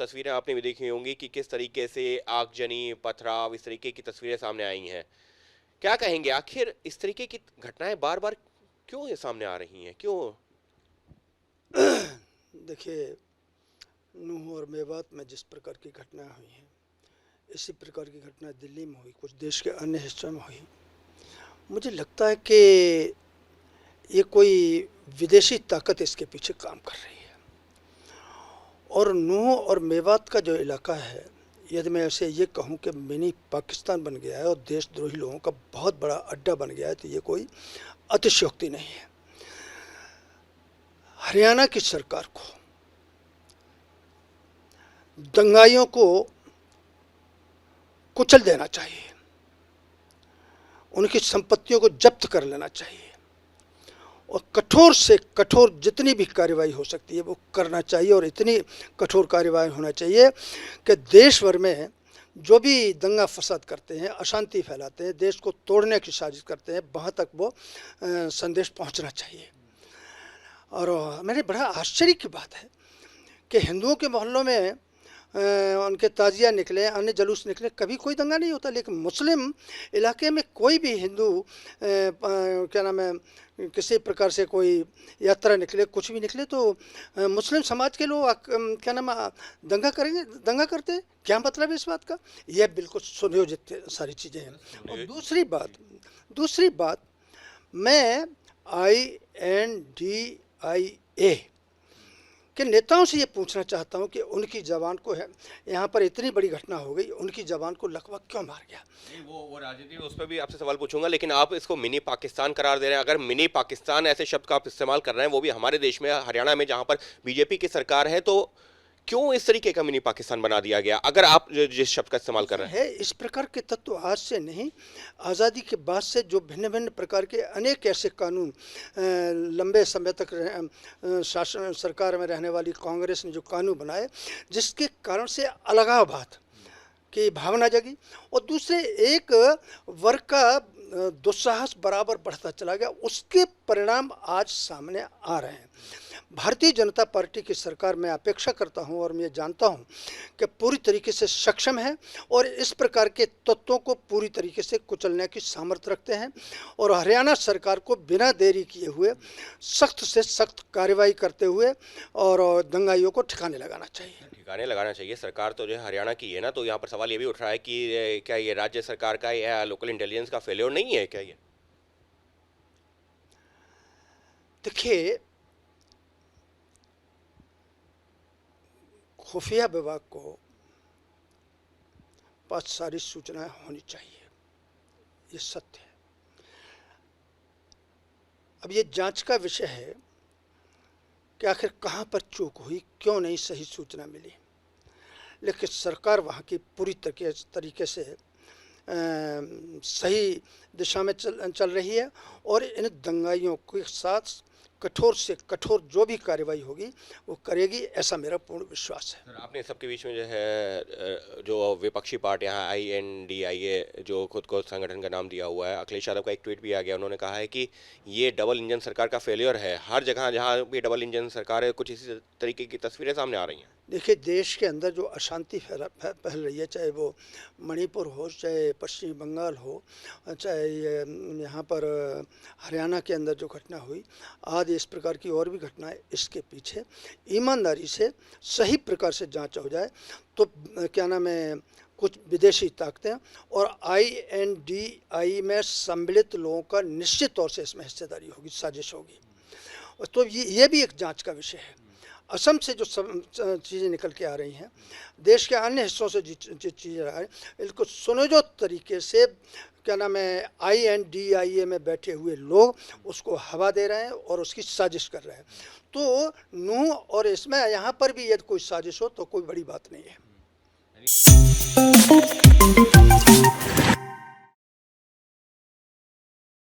तस्वीरें आपने भी देखी होंगी कि किस तरीके से आगजनी, पथराव, इस तरीके की तस्वीरें सामने आई हैं। क्या कहेंगे, आखिर इस तरीके की घटनाएं बार-बार क्यों ये सामने आ रही हैं? क्यों? देखिए, नूह और मेवात में जिस प्रकार की घटनाएं हुई हैं, इसी प्रकार की घटना दिल्ली में हुई, कुछ देश के अन्य हिस्सों में हुई। मुझे लगता है कि ये कोई विदेशी ताकत इसके पीछे काम कर रही है। और नूह और मेवात का जो इलाका है, यदि मैं ऐसे ये कहूँ कि मिनी पाकिस्तान बन गया है और देशद्रोही लोगों का बहुत बड़ा अड्डा बन गया है, तो ये कोई अतिशयोक्ति नहीं है। हरियाणा की सरकार को दंगाइयों को कुचल देना चाहिए, उनकी संपत्तियों को जब्त कर लेना चाहिए और कठोर से कठोर जितनी भी कार्रवाई हो सकती है वो करना चाहिए। और इतनी कठोर कार्रवाई होना चाहिए कि देश भर में जो भी दंगा फसाद करते हैं, अशांति फैलाते हैं, देश को तोड़ने की साजिश करते हैं, वहाँ तक वो संदेश पहुँचना चाहिए। और मेरे बड़ा आश्चर्य की बात है कि हिंदुओं के मोहल्लों में उनके ताजिया निकले, अन्य जुलूस निकले, कभी कोई दंगा नहीं होता। लेकिन मुस्लिम इलाके में कोई भी हिंदू क्या नाम है, किसी प्रकार से कोई यात्रा निकले, कुछ भी निकले, तो मुस्लिम समाज के लोग क्या नाम दंगा करेंगे, दंगा करते हैं। क्या मतलब है इस बात का? यह बिल्कुल सुनियोजित सारी चीज़ें हैं। और दूसरी बात मैं INDIA के नेताओं से ये पूछना चाहता हूँ कि उनकी जवान को है, यहाँ पर इतनी बड़ी घटना हो गई, उनकी जवान को लकवा क्यों मार गया? नहीं, वो राजनीति, उस पर भी आपसे सवाल पूछूंगा, लेकिन आप इसको मिनी पाकिस्तान करार दे रहे हैं। अगर मिनी पाकिस्तान ऐसे शब्द का आप इस्तेमाल कर रहे हैं, वो भी हमारे देश में, हरियाणा में, जहां पर बीजेपी की सरकार है, तो क्यों इस तरीके का मिनी पाकिस्तान बना दिया गया, अगर आप जिस शब्द का इस्तेमाल कर रहे हैं? इस प्रकार के तत्व आज से नहीं, आज़ादी के बाद से जो भिन्न भिन्न प्रकार के अनेक ऐसे कानून लंबे समय तक शासन सरकार में रहने वाली कांग्रेस ने जो कानून बनाए, जिसके कारण से अलगाववाद की भावना जगी और दूसरे एक वर्ग का दुस्साहस बराबर बढ़ता चला गया। उसके परिणाम आज सामने आ रहे हैं। भारतीय जनता पार्टी की सरकार मैं अपेक्षा करता हूं और मैं जानता हूं कि पूरी तरीके से सक्षम है और इस प्रकार के तत्वों को पूरी तरीके से कुचलने की सामर्थ्य रखते हैं। और हरियाणा सरकार को बिना देरी किए हुए सख्त से सख्त कार्रवाई करते हुए और दंगाइयों को ठिकाने लगाना चाहिए। सरकार तो जो है हरियाणा की है ना, तो यहाँ पर सवाल ये भी उठ रहा है कि क्या ये राज्य सरकार का या लोकल इंटेलिजेंस का फेल्योर नहीं है क्या ये? देखिए, खुफिया विभाग को पास सारी सूचनाएं होनी चाहिए, ये सत्य है। अब ये जांच का विषय है कि आखिर कहां पर चूक हुई, क्यों नहीं सही सूचना मिली। लेकिन सरकार वहां की पूरी तरीके से सही दिशा में चल रही है और इन दंगाइयों के साथ कठोर से कठोर जो भी कार्रवाई होगी वो करेगी, ऐसा मेरा पूर्ण विश्वास है। सर, आपने सबके बीच में जो है जो विपक्षी पार्टी यहाँ INDIA जो खुद को संगठन का नाम दिया हुआ है, अखिलेश यादव का एक ट्वीट भी आ गया। उन्होंने कहा है कि ये डबल इंजन सरकार का फेलियर है। हर जगह जहाँ भी डबल इंजन सरकार है, कुछ इसी तरीके की तस्वीरें सामने आ रही हैं। देखिए, देश के अंदर जो अशांति फैल रही है, चाहे वो मणिपुर हो, चाहे पश्चिम बंगाल हो, चाहे यहाँ पर हरियाणा के अंदर जो घटना हुई, आदि इस प्रकार की और भी घटनाएं, इसके पीछे ईमानदारी से सही प्रकार से जांच हो जाए तो क्या नाम है, कुछ विदेशी ताकतें और INDI में सम्मिलित लोगों का निश्चित तौर से इसमें हिस्सेदारी होगी, साजिश होगी। तो ये भी एक जांच का विषय है। असम से जो चीज़ें निकल के आ रही हैं, देश के अन्य हिस्सों से जो चीज़ें आ रही हैं, इसको सुनियोजित तरीके से क्या नाम है, INDIA में बैठे हुए लोग उसको हवा दे रहे हैं और उसकी साजिश कर रहे हैं। तो नूह और इसमें यहाँ पर भी यदि कोई साजिश हो तो कोई बड़ी बात नहीं है।